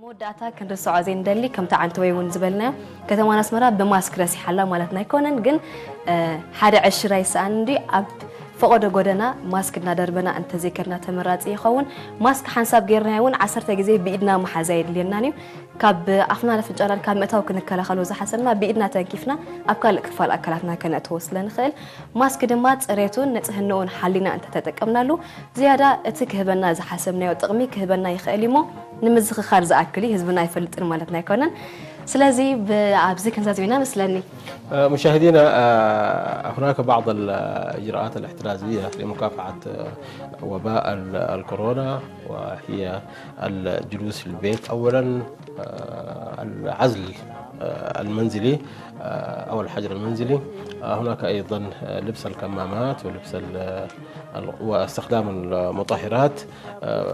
مودعتا كنرسع زين دلي كم تعنتوي ونزبلنا كتمان اسمرا بماسك راسي حلا مالتنا يكونن جن حدا 10 ساندي اب فقد غدنا ماسك نادربنا انت ذكرنا تمرات يخون ماسك حنساب غيرنا يون 10 غزي بيدنا محازايد ليناني كاب افنا لفجران كاب متاو كنكلخلو زحسنا بيدنا تنكيفنا ابكال كفال اكلاتنا كنتوصل نخل ماسك دما صريتون نصحنون حلينا انت تتقمنالو زياده اتكهبنا زحسبنا يطقمي كهبنا يخاليمو نمزخخار زاكلي حزبنا يفلطن مالتنا يكونن سلازي بابزي كنزازينا مسلني مشاهدينا هناك بعض الإجراءات الاحترازية لمكافحة وباء الكورونا وهي الجلوس في البيت أولا العزل المنزلي أو الحجر المنزلي هناك أيضا لبس الكمامات ولبس واستخدام المطهرات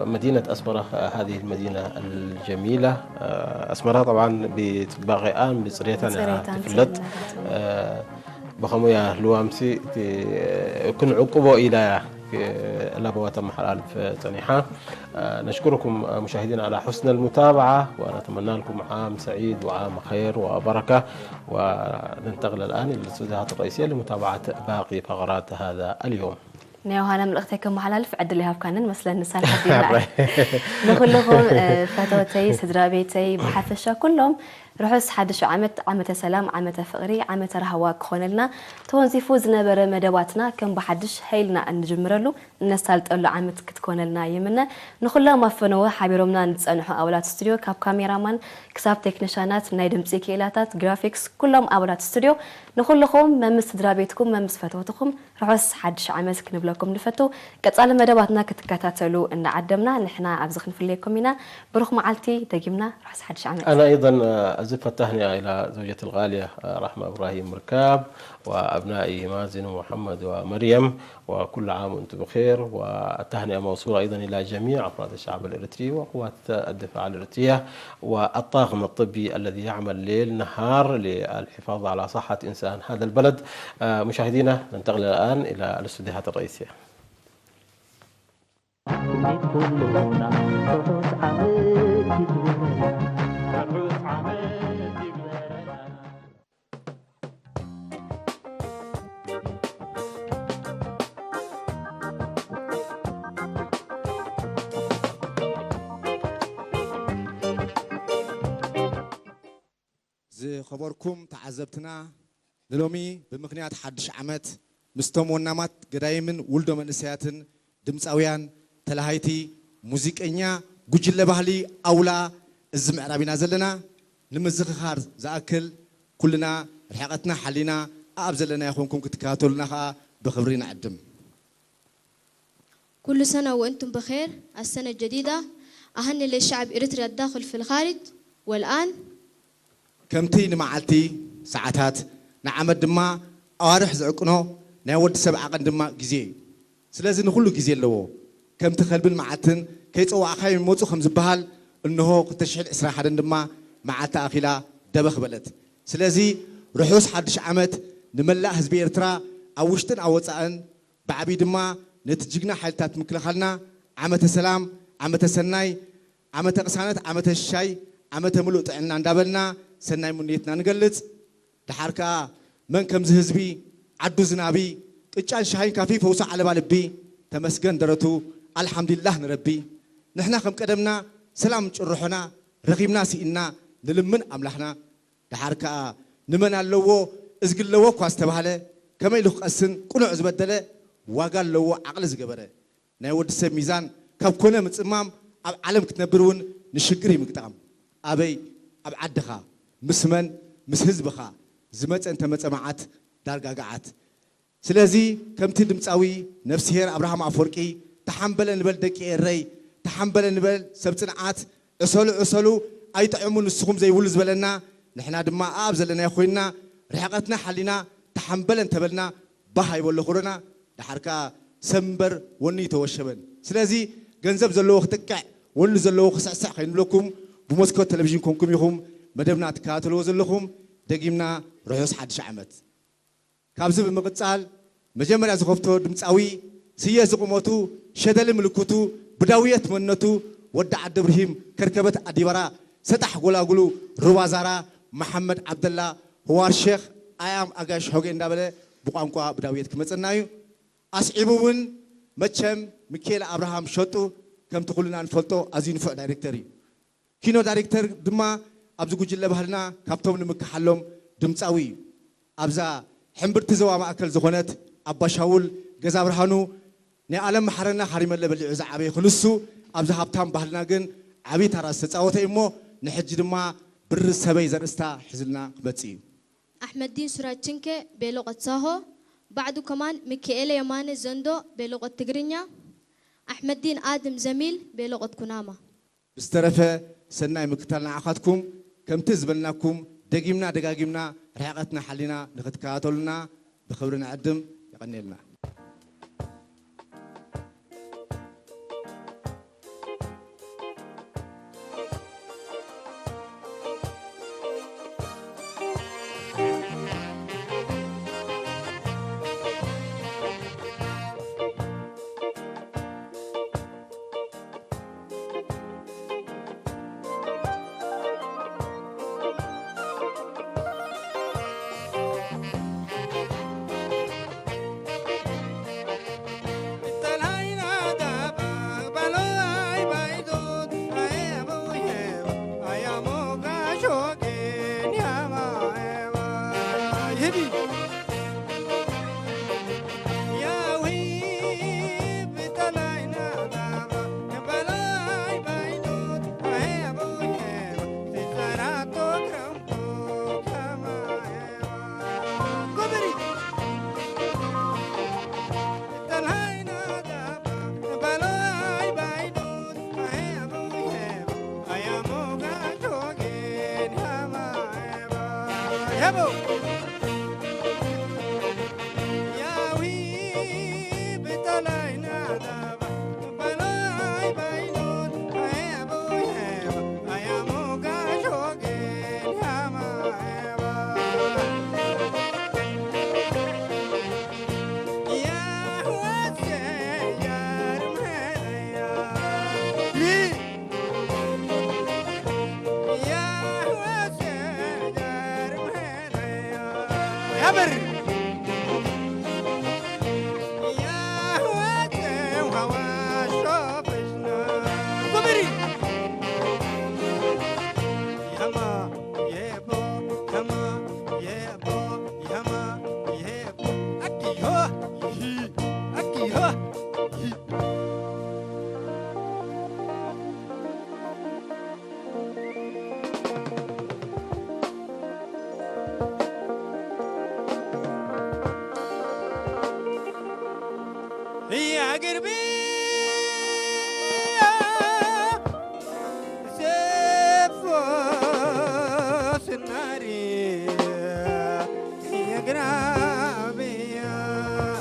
مدينة أسمرة هذه المدينة الجميلة أسمرة طبعا بباغيان بصريتنا تفلت بخمويا لوامسي كن عقبوا إلى لابوات محلال في صنيحة نشكركم مشاهدينا على حسن المتابعة ونتمنى لكم عام سعيد وعام خير وبركة وننتقل الآن إلى الاستوديوهات الرئيسية لمتابعة باقي فقرات هذا اليوم. نيو هانا من اختكم محلال في عدل هاب كانن مثلا نسال حدينا نقولكم فاتوتي سدرابيتي بحفشه كلهم رحس حدش عمت سلام عمت فقري عمت رهوا كخونلنا تونزيفو زنبره مدباتنا كم بحدش هيلنا انجمرلو نسالطلو عمت كتكونلنا يمنا نخلا مفنوا حبيرومنا نصنحو اولات استوديو كاب كاميرامان كساب تكنيشانات ناي دمصي كيلاتات جرافيكس كلهم اولات استوديو نخلكم ممس سدرابيتكم ممس فاتوتكم رحس حدش عمت كنبلكم نفتو قصال مدباتنا كتكاتاتلو ان عدمنا نحنا ابزخن فيليكم هنا بروخ معلتي دقيمنا رحس حدش عمت انا ايضا أزف التهنئة إلى زوجتي الغالية رحمة إبراهيم مركاب وأبنائي مازن ومحمد ومريم وكل عام وأنتم بخير والتهنئة موصولة أيضا إلى جميع أفراد الشعب الإريتري وقوات الدفاع الإريترية والطاقم الطبي الذي يعمل ليل نهار للحفاظ على صحة إنسان هذا البلد. مشاهدينا ننتقل الآن إلى الاستوديوهات الرئيسية. زي خبركم تعذبتنا للومي بمكنيات حدش عمت مستوم ونامات قدايمن ولدو من نسياتن دمساويان تلهايتي موسيقينيا قجل بحلي أولا الزمع رابينا زلنا نمزخخار زاكل كلنا رحاقتنا حلينا أبزلنا يخونكم كتكاتلنا بخبرين عدم كل سنة وأنتم بخير. السنة الجديدة أهني للشعب إريتريا الداخل في الخارج. والآن كمتي نمعلتي ساعات نعمد دما أوارح زعقنو ناود سبع عقد دما جزي سلازم نقوله جزي اللو كم تخلبن معتن كيس أو أخي موتو خمس بحال إنه تشحن إسراء حدا دما معت أخيلا دبخ بلد سلازي رحوس حدش عمت نملأ حزب إريترا أوشتن أوصان بعبي دما نتجينا حالتات مكلخلنا عمت السلام عمت السناي عمت قسانات عمت الشاي عمت ملوت عنا ندابلنا سناي منيتنا نقلت دحركا من كم زهزبي عدو زنابي قچان شاهين كافي فوسع على بالبي تمسكن درتو الحمد لله نربي نحنا خم قدمنا سلام روحنا رغيمنا سينا نلمن املاحنا دحركا نمن اللو ازقل لو كواس تبهله كما يلو قسن قنع زبدله واغا لو عقل زغبره ناي ود سب ميزان كاب كونه مصمام اب عالم كتنبرون نشكري مقطام ابي اب عدخا مسمن مس حزبخا زمت انت مصمعات دارغاغات سلازي كمتي دمصاوي نفسير ابراهام افورقي تحمبل نبل دقي ري تحمبل نبل سبصنعات اسلو ايطعمون السخم زي ولز بلنا نحنا دما اب زلنا يخوينا رحقتنا حلينا تحمبل انتبلنا باهاي بول خورنا دحركا سمبر وني توشبن سلازي ገንዘብ ዘለዎ ክትቀዕ ወሉ ዘለዎ ክሳዕሳዕ ከይንብለኩም ብሞስኮ ቴሌቪዥን ኮንኩም ይኹም መደብና ትከታተልዎ ዘለኹም ደጊምና ርሑስ ሓድሽ ዓመት ካብዚ ብምቕፃል መጀመርያ ዝኸፍቶ ድምፃዊ ስየ ዝቁመቱ ሸደል ምልክቱ ብዳውየት መንነቱ ወዲ ዓዲ ብርሂም ከርከበት ኣዲበራ سطح غلاغلو روازارا محمد عبد الله هو الشيخ ايام اغاش هوغي اندابله بقانقوا بداويت كمصنايو اسعيبون مچم ميكيل ابراهام شطو كم تقولنا نفلطو ازين فو دايركتوري كينو دايركتور دما ابز غجله بحلنا كابتوم نمكحلم دمصاوي ابزا حنبرت زوا ماكل زخونت ابا شاول غزا برهانو ني عالم محرنا حريم لبل عزعبي خلصو ابزا هبتام بحلنا گن عبي تراس تصاوته ايمو نحج دما بر سبي زرستا حزلنا بصي أحمد دين سراجنكه بلغة ساهو بعده كمان ميكائيل يماني زندو بلغة تجرينيا أحمد دين آدم زميل بلغة كنامة بسترفه سناي مكتلنا عقدكم كم تزبلناكم دقيمنا دقاقيمنا رحقتنا حلينا نختكاتولنا بخبرنا عدم يغني لنا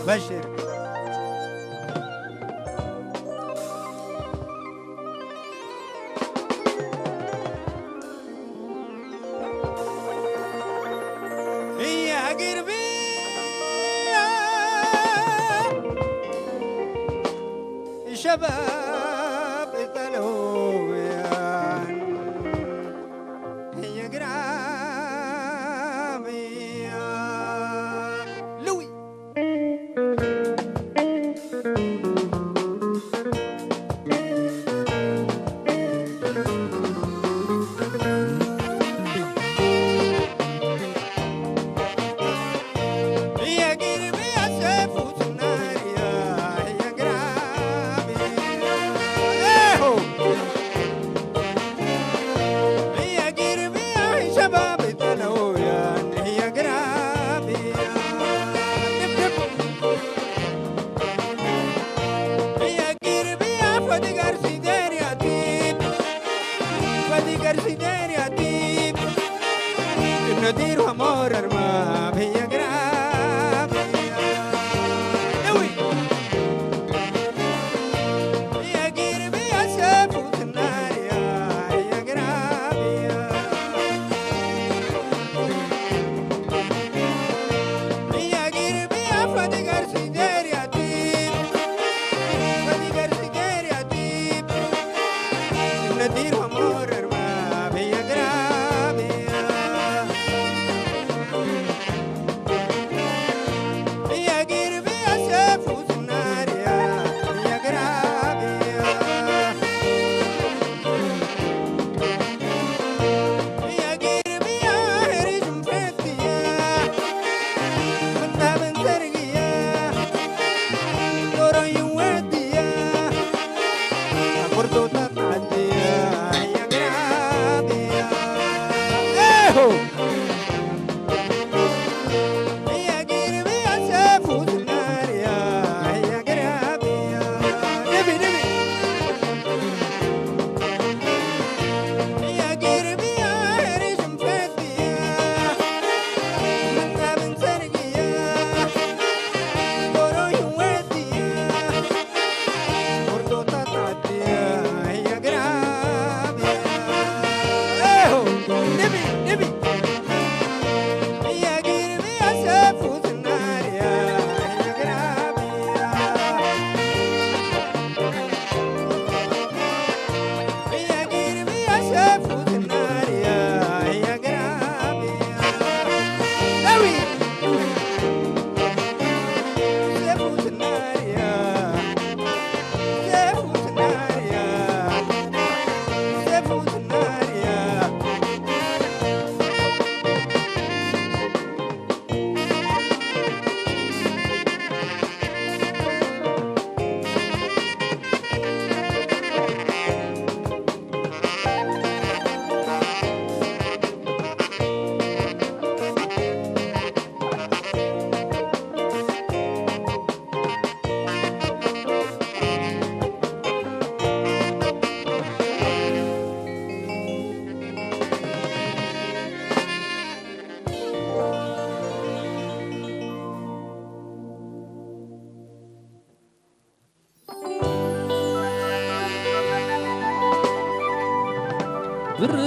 بشر يا قربي شباب الطلويان يا قرامي لوي ندير ومور ارمام هي قراب نوي يا قربي يا سفوت النار يا قراب يا قربي يا فدي قرسي دير يا ديب فدي قرسي دير يا ديب ندير ومور ارمام هي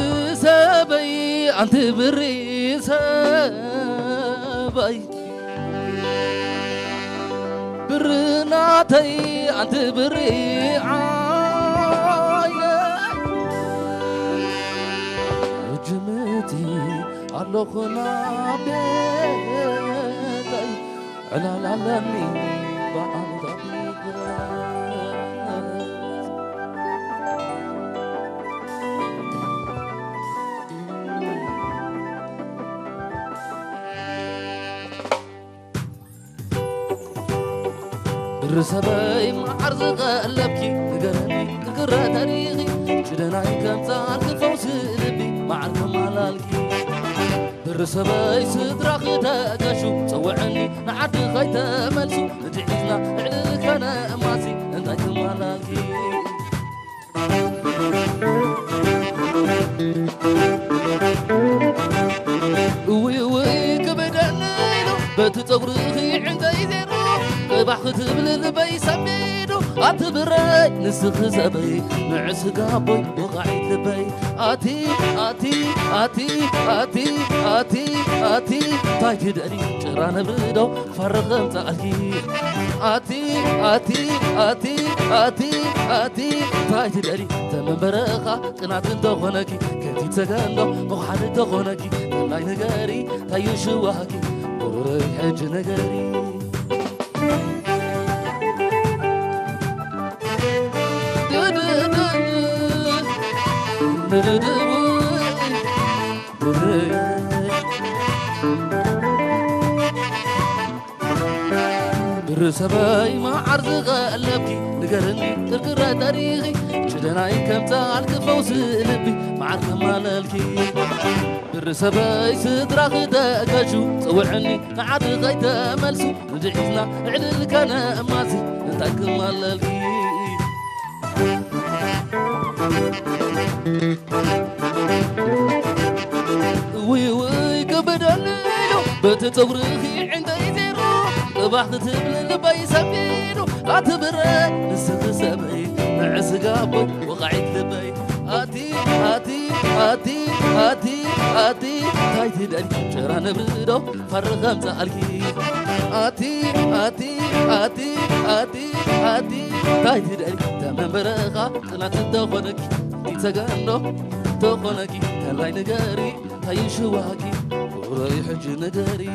برسابي أنت برسابي برناتي أنت برعاية جمتي على خنا بيتي على العالمي بعد رسباي معرض قلبكي نقرني نقرأ تاريخي جدناي كم تعرف فوز لبي معرض مالالكي رسباي صدرك تاقشو صوعني نعد خيت ملسو نجعزنا عليك أنا ماسي انتاك مالالكي وي كبدنينو بتتغرخي عند يزيرو بحخت باللبي سميدو أتبري نسخ زبي معس قابي وقعيد لبي آتي آتي آتي آتي آتي آتي تايد أني جران بردو فرغم تأكي آتي آتي آتي آتي آتي تايد أني تمن برخا قنات دغنكي كنتي تغندو مخحد دغنكي لاي نغاري تايشو وهكي وري حج نغاري برسباي ما عرض قلبكي نقرني تقرأ تاريخي جدناي كم تعرف فوز لبي معرض مالالكي برسباي صدرك داكشو صوعني نعد غيت ملسو رجعنا علك انا ماسي انتك مالالكي وي كبدليلو بتتغرخي عند يزيرو بحث تبل لبي سفينو أتبرى نسخ سبعي نعس قابو وقعد لبي آتي آتي آتي آتي آتي تايتي داني شران بردو فرغم تألكي آتي آتي آتي آتي آتي تايتي داني تمن برخا قنات دخونكي تيتغنو دخونكي تلاي نغاري تايشو واكي وراي حج نغاري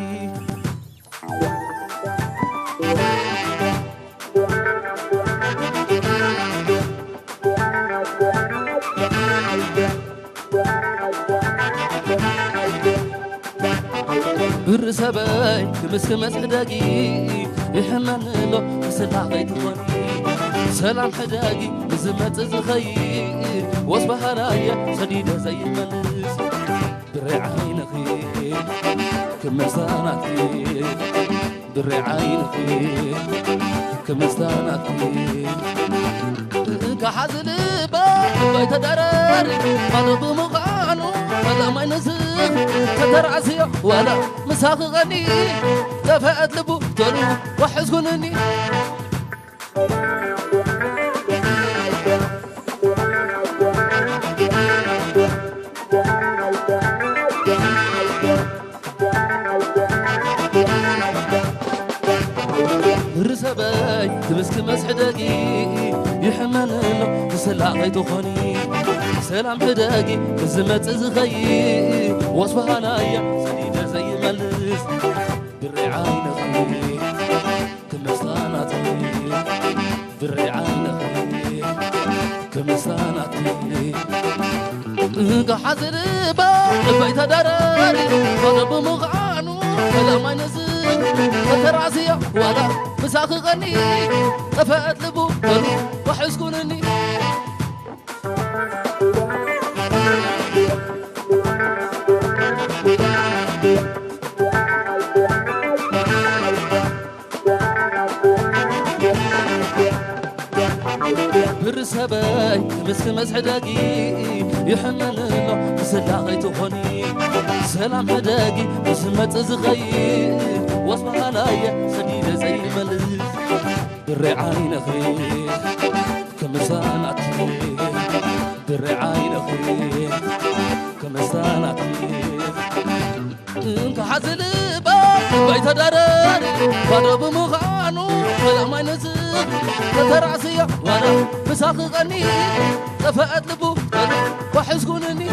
برسباي كمس حداقي يحنن له سلع غيت وني سلام حداقي زمت زخير وصبح رايا سديده زي المنس برعينك كمستاناتي دري عينتي كمستاناتي كحزن بيت درر قلب مغانو ولا ما ينزل كترعسي ولا مساق غني تفقت لبو تلو وحزنني رسباي تمسك مسحدقي يحملنا تسلع تخوني سلام حداقي بزمت زخي وصفها نايا سديدة زي ملس بالرعاية خي كمستاناتي بالرعاية خي كمستاناتي كحزن بيت درر قلب مغانو ولا ما ينزل كترعسي ولا مساق غني طفأت لبو وحسكنني برسباي مسك مسحداقي يحملنا تسلعي تخوني سلام حداقي بسمت زخي وصفها لايا سديدة زي ملس بالرعاية خي كمساناتي بالرعاية خي كمساناتي كحزن بيت درر قلب مغانو ولا ما ينزل كترعسي ولا مساق غني طفأت لبو وحزنني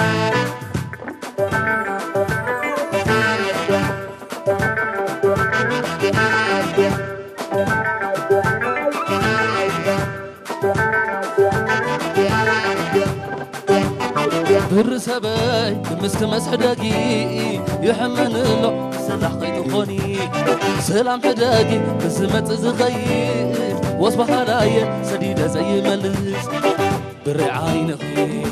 برسباي مسك مسحداقي يحملنا سلاح قيتخوني سلام حداقي بسمت زخي وصبح لايا سديدة زي ملس بالرعاية خي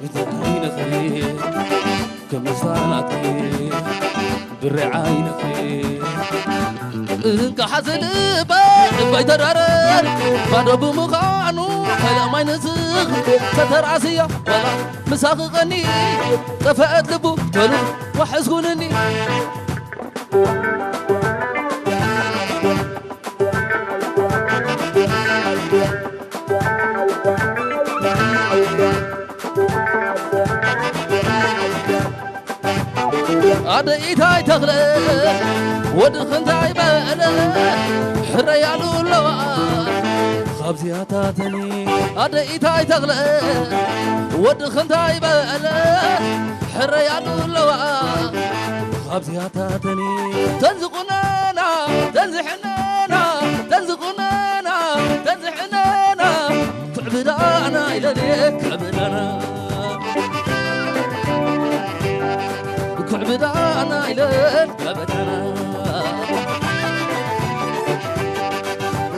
بالرعاية خي كمستاناتي بالرعاية خي كحزن بيت درر قلب مغانو ولا ما ينزل كترعسي ولا مساق غني طفأت لبو تلو وحزنني هذا إيتاي تغلى ودخنتاي بألا حريالو لوا خبزياتاتني هذا إيتاي تغلى ودخنتاي بألا حريالو لوا خبزياتاتني تنزقنانا تنزحنانا تنزقنانا تنزحنانا تعبدانا إلى ذيك عبدانا كعبدانا إليك أبدانا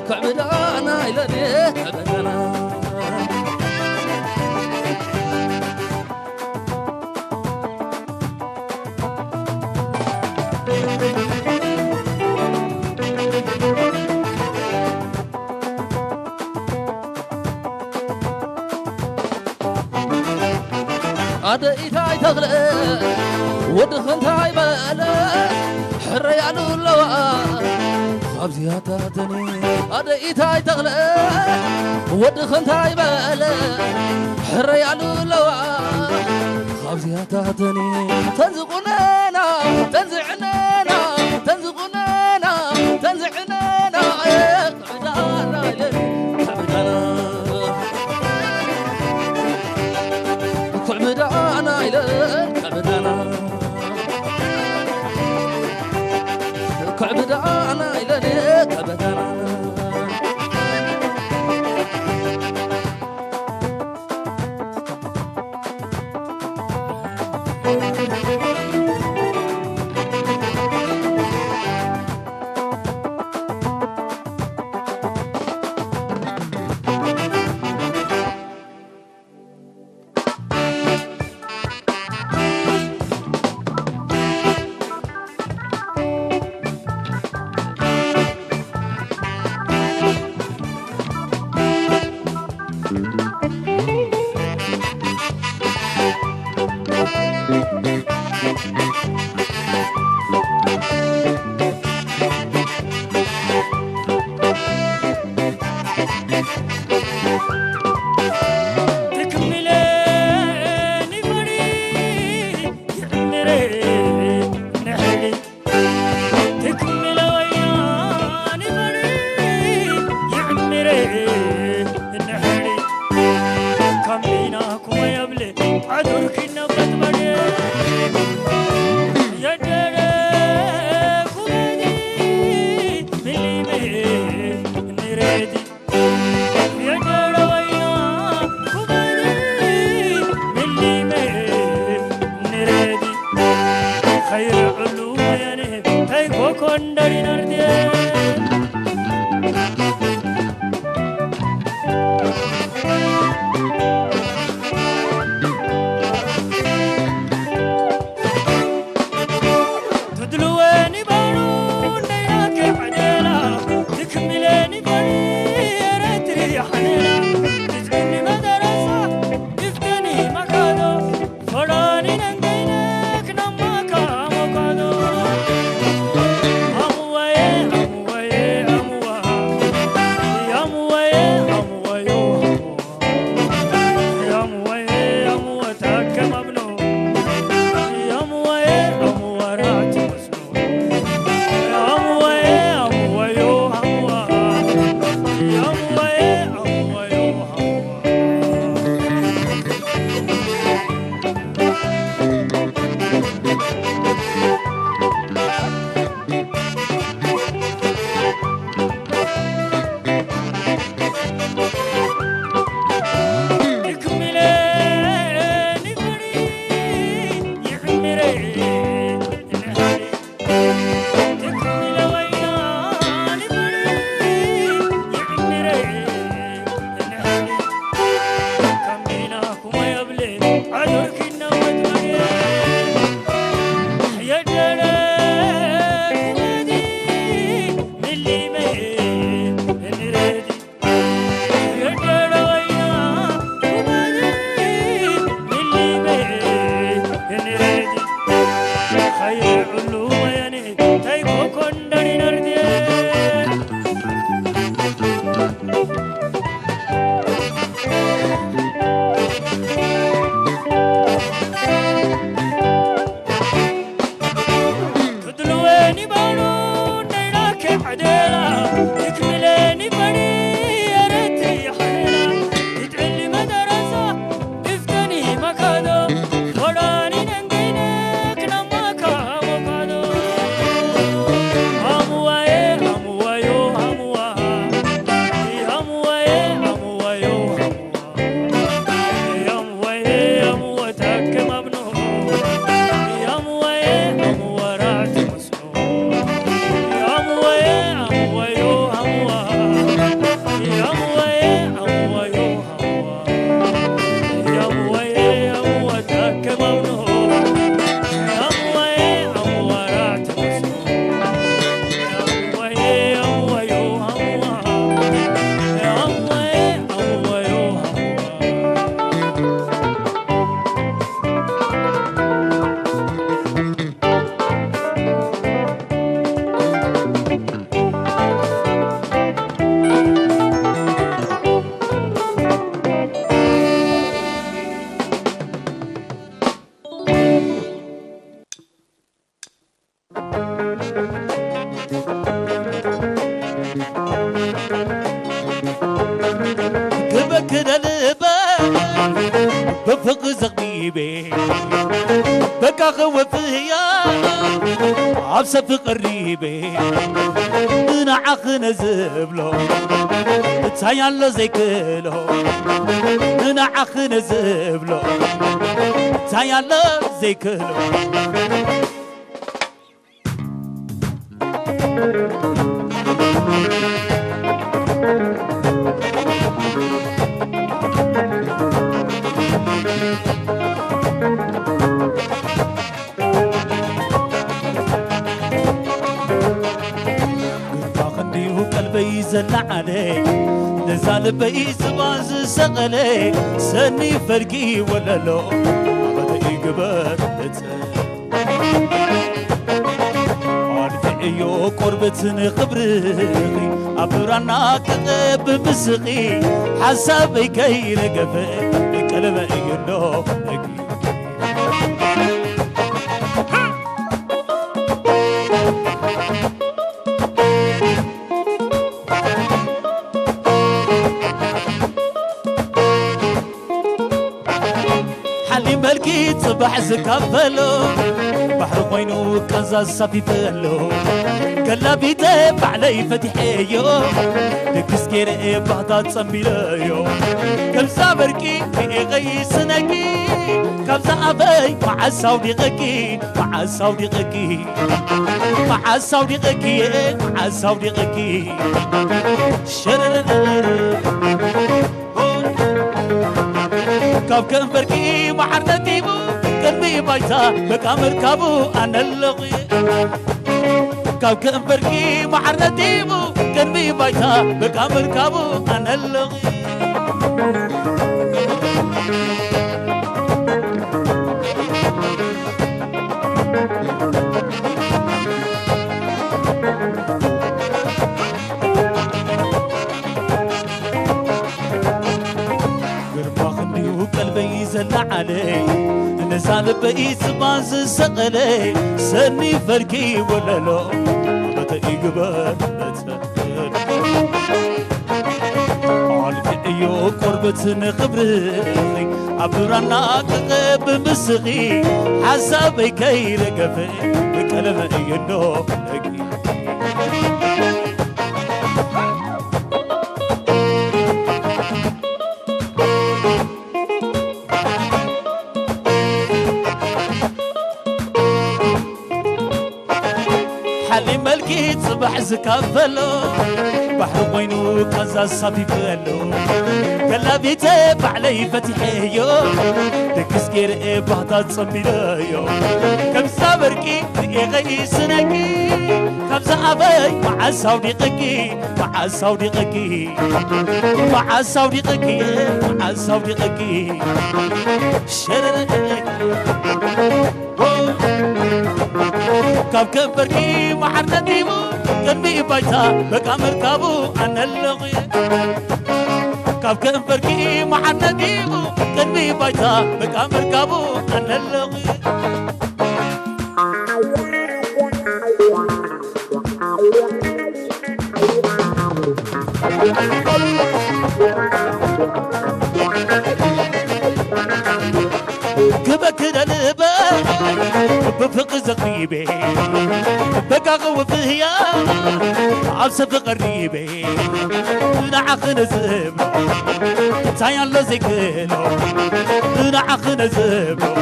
كعبدانا إليك أبدانا هذا إيتاي تغلى ودخنتاي بألا حريالو لوا خبزياتاتني هذا إيتاي تغلى ودخنتاي بألا حريالو لوا خبزياتاتني تنزقنانا تنزعنانا تنزقنانا تنزعنانا عبدانا عبدانا كعبدانا إليك عبدانا كعبدانا إليك عبدانا بفق زغيبي بكا خوفيا عبسف قريبي نعخن زبلو تسايال زيكلو نعخن زبلو تسايال زيكلو زلع عليك نزال بي زباز سغلي سني فرقي ولا لو بدي يقبر عارفيو قربتن خبرخي عبرانا كقب مسخي حسابي كي رقفه كلمة ينو حلي ملكي صبح زكفلو بحر قوينو كنزا صفيفلو كلا بيتي علي فتحيو دكس كيري بعضات صمبيليو كمسا بركي في غي سنكي كمسا أبي مع السودي غكي مع السودي غكي مع السودي غكي مع السودي غكي كاب كنفركي محرنتي بو قلبي بايتا بكامر كابو أنا اللغي كاب كنفركي محرنتي بو قلبي بايتا بكامر كابو أنا اللغي قلبي زلع علي نزال بقيت باز سقلي سني فركي ولا لو بتقي قبر عالفئيو قربتن خبري عبرانا كقب مسخي حسابي كي رقفي بكلمة ينو حلي ملكي صبح زكافلو بحر قوينو كنزا صفيفلو كلا بيتي علي فتحيو دكس كيري بعضات صميليو كمسا بركي غي سنكي كمسا أبي مع السودي غكي مع السودي غكي مع السودي غكي مع السودي غكي كاب كنفركي محرنتي بو قلبي بايتا بكامر كابو أنا اللغي كاب كنفركي محرنتي بو قلبي بايتا بكامر كابو أنا اللغي كبك للبا بفق زغريبي بقى غو فيا عبسب قريبي نعخن زبلو تايا الله زيكلو نعخن زبلو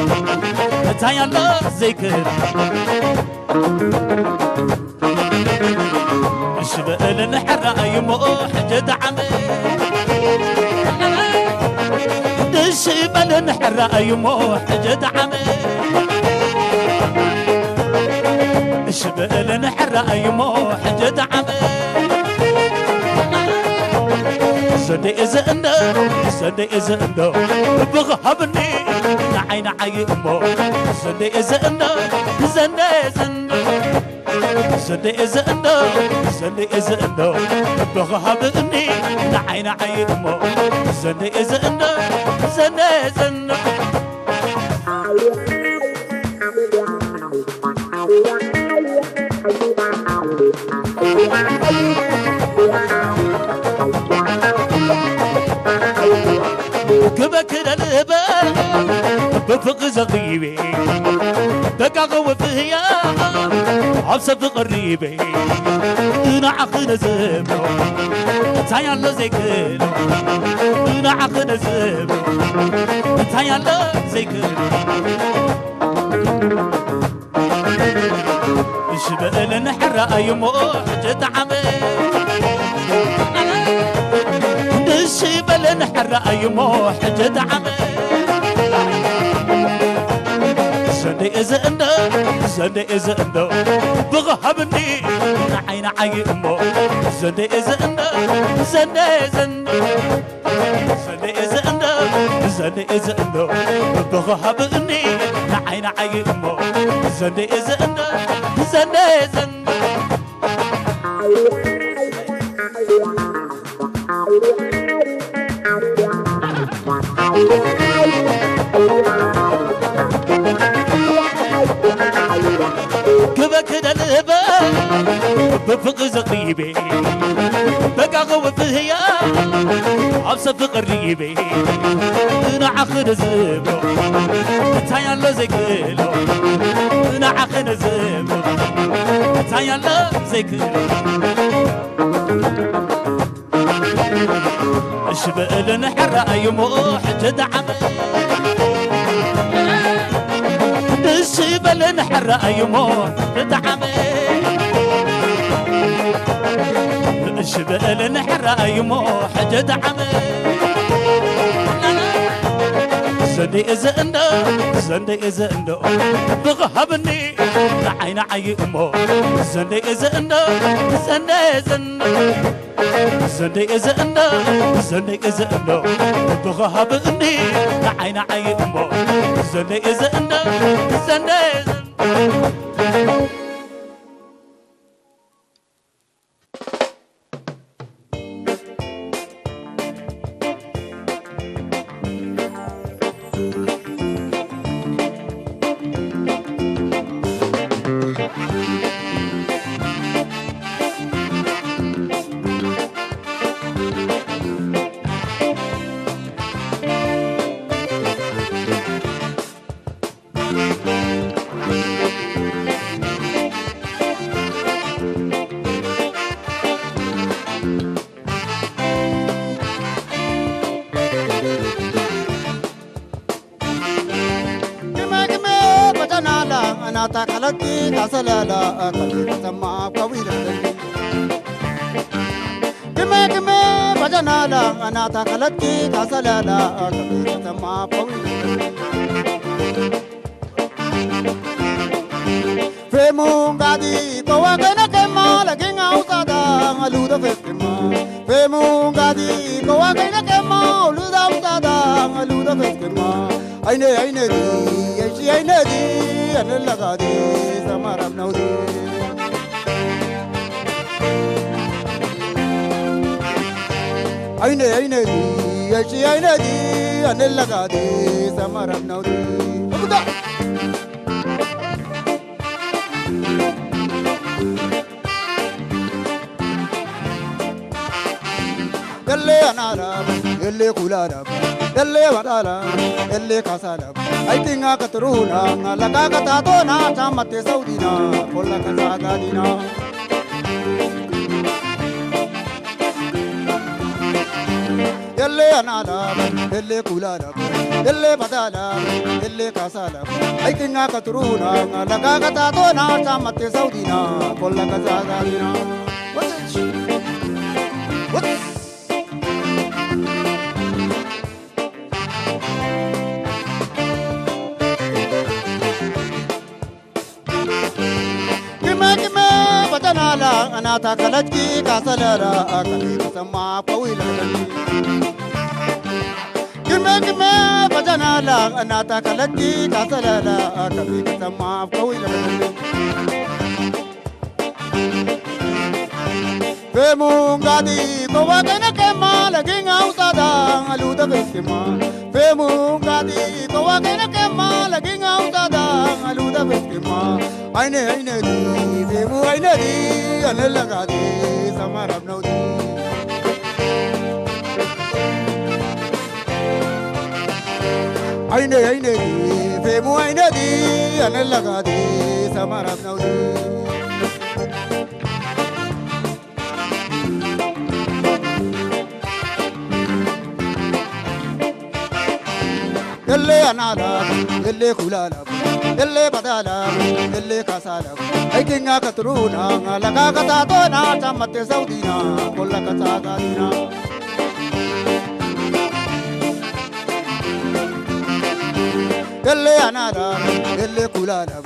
تايا الله زيكلو شبال نحرق يمو حجة عمي شبال نحرق يمو حجة عمي شبال نحرق يمو حجة عمي صدق زندو صدق زندو بغهبني نعين عيمو صدق زندو زندو زندو صدق زندو صدق زندو بغهبني نعين عيمو صدق زندو زندو زندو كبك للبال بفق زغيبي بقى غو فيا عبسب قريبي نعخن زبلو تايا الله زيكلو نعخن زبلو تايا الله زيكلو شبال نحرق يمو حجة عمي شبال نحرق يمو حجة عمي صدق زندو صدق زندو بغهبني نعين عيمو صدق زندو صدق زندو صدق زندو زني إذا إنه بغهب إني نعين عي أمه زني إذا إنه زني كبك دلبا بفق زقريبي بقى غو فيها عبس فقريبي انا عقد زبو تايا زكلو انا عقد زبو تايا زكلو اشبال نحر ايمو حجد عمي الشبل نحر ايمو تدعمي الشبل نحر ايمو حجد عمي زندي إذا إنه زندي إذا إنه بغهبني عين عي أمه زندي إذا إنه زندي زندي إذا إنه زندي إذا إنه بغهبني عين عي أمه زندي إذا إنه زندي تاكلتي تسلالا أكلي تسمع قويلة كما بجنالا أنا تاكلتي تسلالا أكلي تسمع قويلة في مونغادي كواكنا كما لكن أوسادا ألودا في كما في مونغادي كواكنا كما ألودا أوسادا ألودا في كما أين دي يشي أين دي أنا اللقادي سمر بنودي أين دي يشي أين دي أنا اللقادي سمر بنودي أبدا يلي أنا راب يلي كولا راب يلي ودالا يلي كاسالا أيتينا كترونا لكا كتاتونا تامت سودينا كل كساغادينا يلي أنا راب يلي كولا راب يلي بدالا يلي كاسالا أيتينا كترونا لكا كتاتونا تامت سودينا كل كساغادينا أنا تاكلتكي كاسلرا أكلي تسمع قويلة كما بجنالا أنا تاكلتكي كاسلرا أكلي تسمع قويلة في مونغادي كواكنا كما لكن أوسادا ألودا بسكما في مونغادي كواكنا كما لكن أوسادا ألودا بسكما أين دي في مو أين دي أنا اللقادي سمر بنودي أين دي في مو أين دي أنا اللقادي سمر بنودي يلي أنا لاب يلي كولا لاب يلي بدالا يلي كاسالا أيتينا كترونا لكا كتاتونا تامت سودينا كل كساغادينا يلي أنا لاب يلي كولا لاب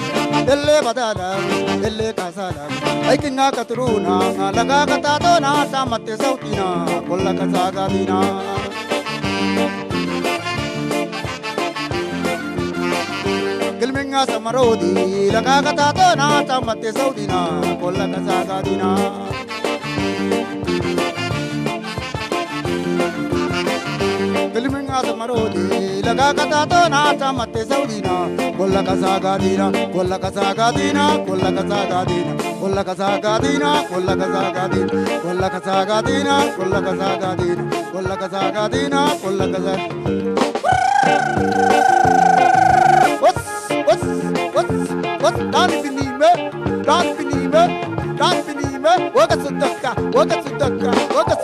يلي بدالا يلي كاسالا أيتينا كترونا لكا كتاتونا تامت سودينا كل كساغادينا Filminga samarodi laga katato na tamate saudina kolla kasagadina Filminga samarodi laga katato na tamate saudina kolla kasagadina kolla kasagadina kolla kasagadina kolla kasagadina kolla kasagadina kolla kasagadina kolla kasagadina kolla kasagadina kolla kasagadina What's done finime, done finime, done finime, work at the ducka, work at the ducka, work at